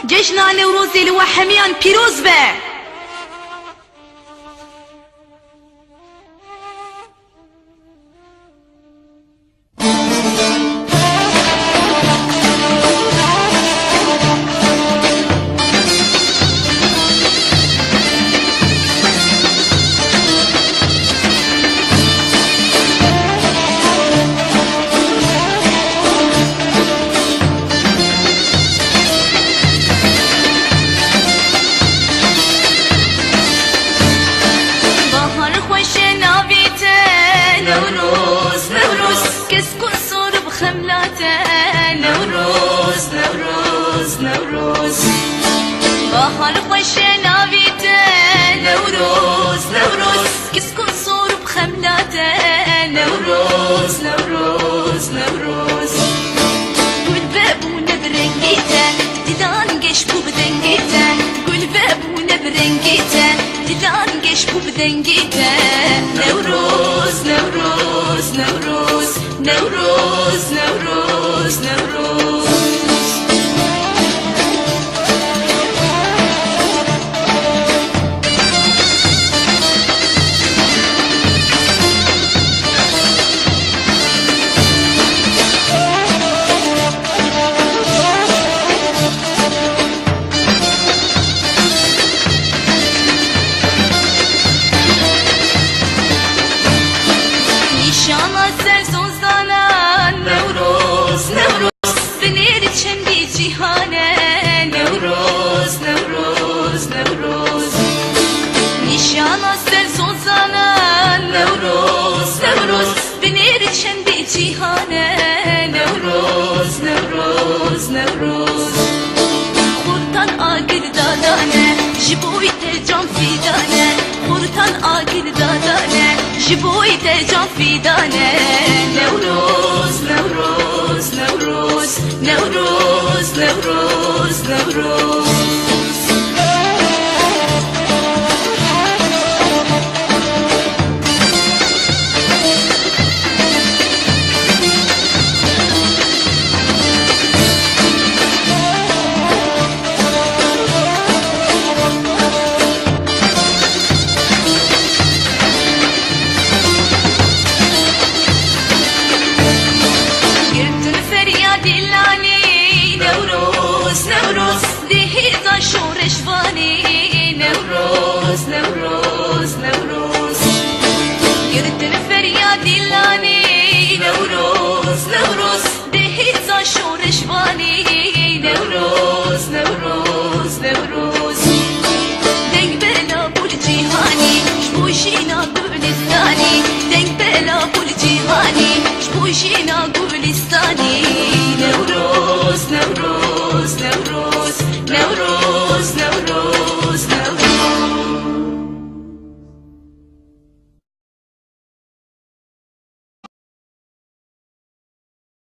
جشنا نوروزي لوحميان بيروز به. نوروز نوروز كسكن صور بخملاته نوروز نوروز نوروز بحر خوش ناويته نوروز نوروز كسكن صور بخملاته نوروز نوروز نوروز قول بابونا برنجيته ددان قشبو بدنجيته قول بابونا برنجيته ددان قشبو بدنجيته نوروز نوروز نوروز نوروز نوروز نوروز نوروز نوروز بنير چندی جهانه نوروز نوروز نوروز نشان سر سوزانه نوروز نوروز بنير چندی جهانه نوروز نوروز نوروز خورتان آگر دادانه جبوی تجان فیدانه خورتان آگر دادانه جبوی تجان فیدانه نوروز نوروز نوروز نوروز نوروز نوروز شورشواني نوروز نوروز نوروز يردن فرياد اللاني نوروز نوروز دهيزا شورشواني نوروز نوروز نوروز دنگ بلا بول جيهاني شبوشينا قول الثاني دنگ بلا بول جيهاني شبوشينا قول